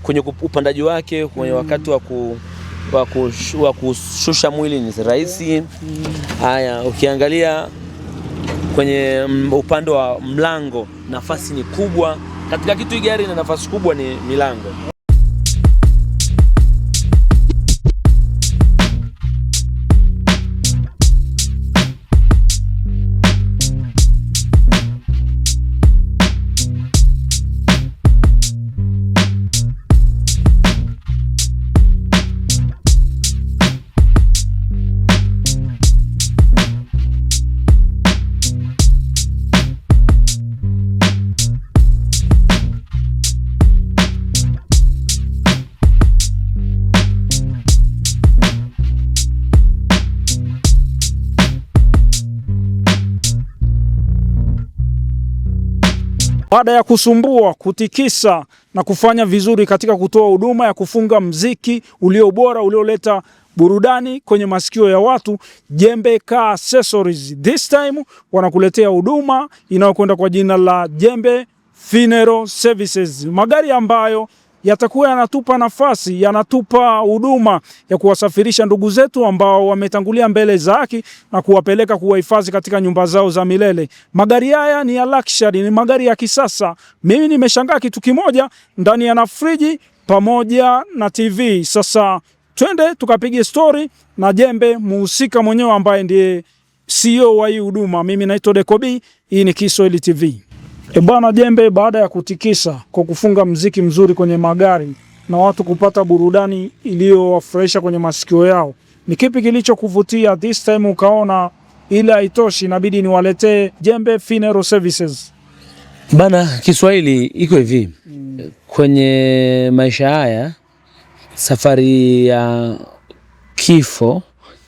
kwenye upandaji wake, kwenye wakati wa kushusha mwili ni rahisi. Haya, ukiangalia kwenye upande wa mlango, nafasi ni kubwa. Katika kitu hii gari na nafasi kubwa ni milango. Baada ya kusumbua, kutikisa na kufanya vizuri katika kutoa huduma ya kufunga mziki ulio bora, ulioleta burudani kwenye masikio ya watu, Jembe Car Accessories this time wanakuletea huduma inayokwenda kwa jina la Jembe Funeral Services. Magari ambayo yatakuwa yanatupa nafasi, yanatupa huduma ya kuwasafirisha ndugu zetu ambao wametangulia mbele za haki na kuwapeleka kuwahifadhi katika nyumba zao za milele. Magari haya ni ya luxury, ni magari ya kisasa. Mimi nimeshangaa kitu kimoja, ndani yana friji pamoja na TV. Sasa twende tukapige story na Jembe, muhusika mwenyewe ambaye ndiye CEO wa hii huduma. Mimi naitwa Dekobi, hii ni Kiswahili TV. Bwana Jembe, baada ya kutikisa kwa kufunga mziki mzuri kwenye magari na watu kupata burudani iliyowafurahisha kwenye masikio yao, ni kipi kilichokuvutia this time ukaona ile haitoshi, inabidi niwaletee Jembe Funeral Services? Bana, Kiswahili iko hivi. Kwenye maisha haya, safari ya kifo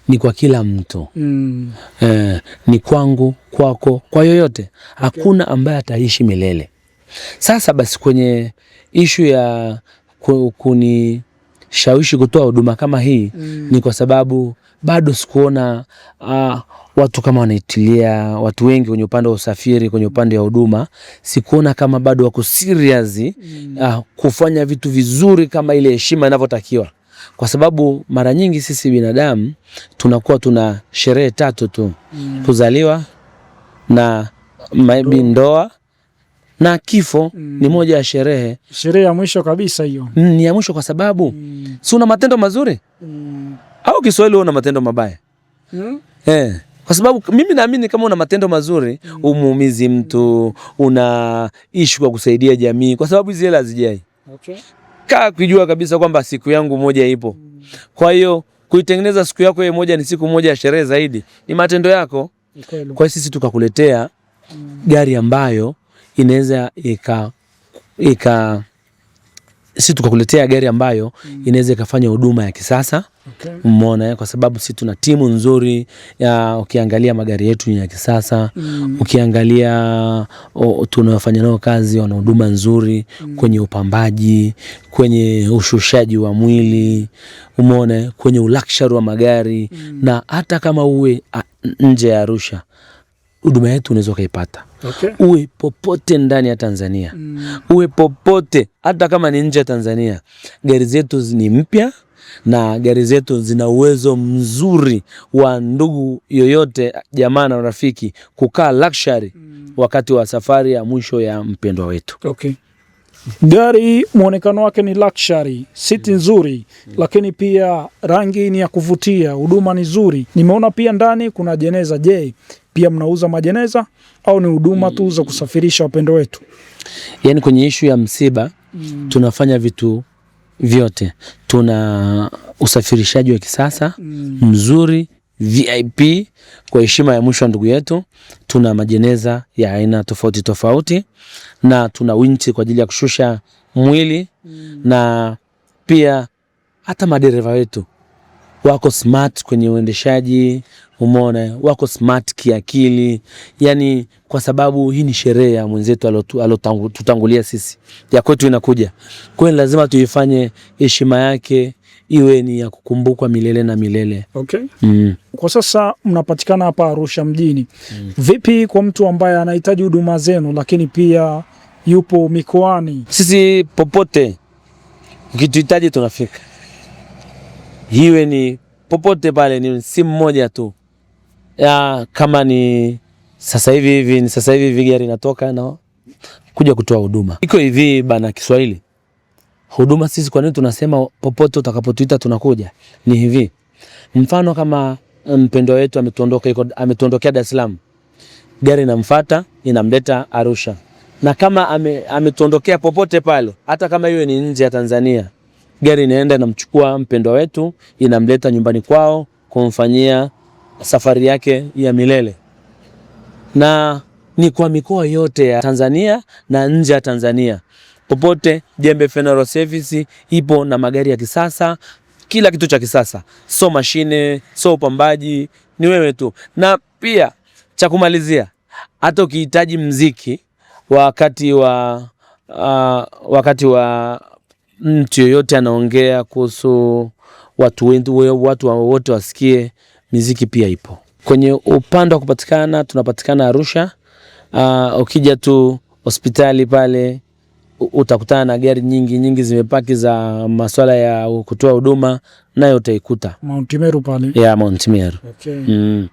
ni kwa kila mtu. Ni kwangu, kwako, kwa yoyote. Hakuna ambaye ataishi milele. Sasa basi, kwenye ishu ya kunishawishi kutoa huduma kama hii, ni kwa sababu bado sikuona watu kama wanaitilia, watu wengi kwenye upande wa usafiri, kwenye upande wa huduma, sikuona kama bado wako serious kufanya vitu vizuri kama ile heshima inavyotakiwa. Kwa sababu mara nyingi sisi binadamu tunakuwa tuna sherehe tatu tu. Kuzaliwa, na maybe ndoa, na kifo ni moja ya sherehe. Sherehe ya mwisho kabisa hiyo. Ni ya mwisho kwa sababu si una matendo mazuri? Au Kiswahili una matendo mabaya? Kwa sababu mimi naamini kama una matendo mazuri, umuumizi mtu, unaishi kwa kusaidia jamii, kwa sababu hizi hela hazijai. Okay. Kaa kujua kabisa kwamba siku yangu moja ipo. Kwa hiyo kuitengeneza siku yako ya moja ni siku moja ya sherehe zaidi, ni matendo yako. Kwa hiyo sisi tukakuletea gari ambayo inaweza sisi tukakuletea gari ambayo inaweza ikafanya huduma ya kisasa. Umeona, kwa sababu sisi tuna timu nzuri ya, ukiangalia magari yetu ni ya kisasa. Ukiangalia tunawafanya nao kazi, wana huduma nzuri kwenye upambaji, kwenye ushushaji wa mwili, umeona, kwenye luxury wa magari. Na hata kama uwe nje ya Arusha, huduma yetu unaweza kuipata. Uwe popote ndani ya Tanzania, uwe popote, hata kama ni nje ya Tanzania, gari zetu ni mpya na gari zetu zina uwezo mzuri wa ndugu yoyote, jamaa na rafiki, kukaa luxury wakati wa safari ya mwisho ya mpendwa wetu. Gari muonekano wake ni luxury, siti nzuri, lakini pia rangi ni ya kuvutia, huduma ni nzuri. Nimeona pia ndani kuna jeneza. Je, pia mnauza majeneza au ni huduma tu za kusafirisha wapendwa wetu? Yaani kwenye ishu ya msiba tunafanya vitu vyote. Tuna usafirishaji wa kisasa mzuri, VIP, kwa heshima ya mwisho wa ndugu yetu. Tuna majeneza ya aina tofauti tofauti, na tuna winchi kwa ajili ya kushusha mwili. Na pia hata madereva wetu wako smart kwenye uendeshaji, umeona, wako smart kiakili. Yani kwa sababu hii ni sherehe ya mwenzetu alotutangulia sisi, ya kwetu inakuja. Kwa hiyo lazima tuifanye heshima yake iwe ni ya kukumbukwa milele na milele. Kwa sasa mnapatikana hapa Arusha mjini. Vipi kwa mtu ambaye anahitaji huduma zenu lakini pia yupo mikoani? Sisi popote ukituhitaji tunafika. Hiwe ni popote pale, ni simu moja tu. Kama ni sasa hivi gari inatoka na kuja kutoa huduma. Iko hivi bana Kiswahili. Huduma sisi kwa nini tunasema popote utakapotuita tunakuja? Ni hivi. Mfano kama mpendwa wetu ametuondokea Dar es Salaam. Gari inamfuata, inamleta Arusha. Na kama ametuondokea popote pale, hata kama hiyo ni nje ya Tanzania, gari inaenda inamchukua mpendwa wetu, inamleta nyumbani kwao kumfanyia safari yake ya milele. Na ni kwa mikoa yote ya Tanzania na nje ya Tanzania. Popote Jembe Funeral Service ipo na magari ya kisasa, kila kitu cha kisasa. So mashine, so upambaji, ni wewe tu. Na pia cha kumalizia, hata ukihitaji mziki wakati wa mtu yoyote anaongea kuhusu watu wote wasikie, muziki pia ipo. Kwenye upande wa kupatikana, tunapatikana Arusha. Ukija tu hospitali pale utakutana na gari nyingi zimepaki za masuala ya kutoa huduma, nayo utaikuta Mount Meru pale. Yeah, Mount Meru. Okay.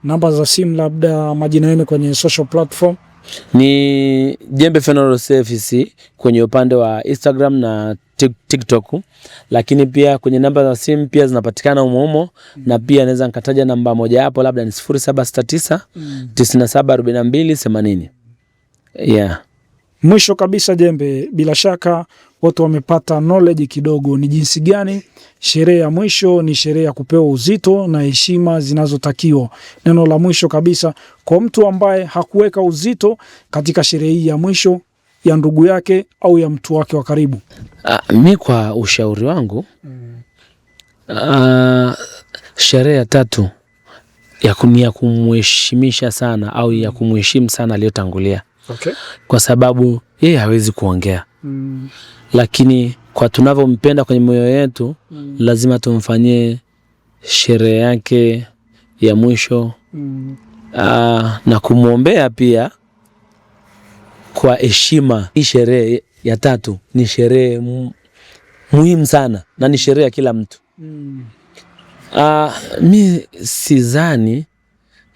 Namba za simu, labda majina yenu kwenye social platform? Ni Jembe Funeral Service kwenye upande wa Instagram na TikTok, lakini pia kwenye namba za simu pia zinapatikana humo. Na pia naweza nikataja namba moja hapo, labda ni 0769 974280. Yeah. Mwisho kabisa Jembe, bila shaka watu wamepata knowledge kidogo ni jinsi gani sherehe ya mwisho ni sherehe ya kupewa uzito na heshima zinazotakiwa. Neno la mwisho kabisa kwa mtu ambaye hakuweka uzito katika sherehe hii ya mwisho ya ndugu yake au ya mtu wake wa karibu. Mi kwa ushauri wangu, sherehe ya tatu ya kumheshimisha sana au ya kumheshimu sana aliyotangulia. Okay. Kwa sababu yeye hawezi kuongea. Lakini kwa tunavyompenda kwenye moyo yetu, lazima tumfanyie sherehe yake ya mwisho. Na kumwombea pia kwa heshima. Hii sherehe ya tatu ni sherehe muhimu sana na ni sherehe ya kila mtu. Mi sidhani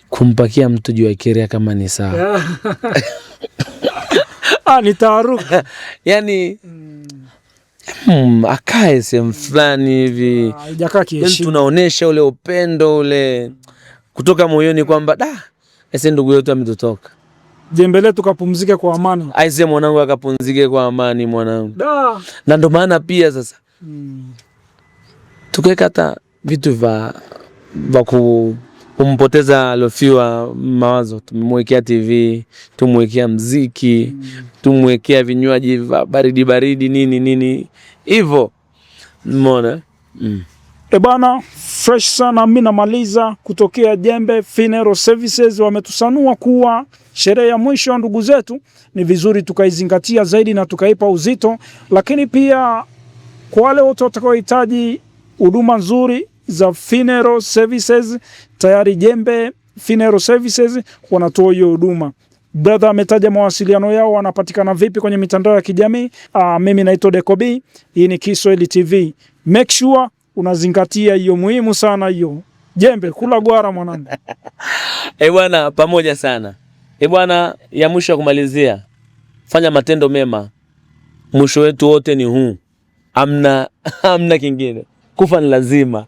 kumpakia mtu juu ya kiria kama ni sawa. Ni taharuka. Yani akae sehemu fulani hivi. Tunaonesha ule upendo ule kutoka moyoni kwamba ese ndugu yetu ametutoka. Jembe letu kapumzike kwa amani. Aise mwanangu akapumzike kwa amani mwanangu. Na ndo maana pia sasa tukiweka hata vitu vya kumpoteza alofiwa mawazo, tumemwekea TV, tumwekea mziki, tumwekea vinywaji baridi nini hivyo, umeona? Bana, fresh sana. Mimi namaliza kutokea Jembe Funeral Services. Wametusanua kuwa sherehe ya mwisho ndugu zetu ni vizuri tukaizingatia zaidi na tukaipa uzito, lakini pia kwa wale wote watakaohitaji huduma nzuri za funeral services, tayari Jembe Funeral Services wanatoa hiyo huduma. Brother ametaja mawasiliano yao, wanapatikana vipi kwenye mitandao ya kijamii? Mimi naitwa Decob, hii ni Kiswahili TV. Make sure unazingatia hiyo, muhimu sana hiyo. Jembe kula gwara mwanangu. Bwana, pamoja sana. Bwana, ya mwisho kumalizia, fanya matendo mema. Mwisho wetu wote ni huu. Amna kingine. Kufa ni lazima.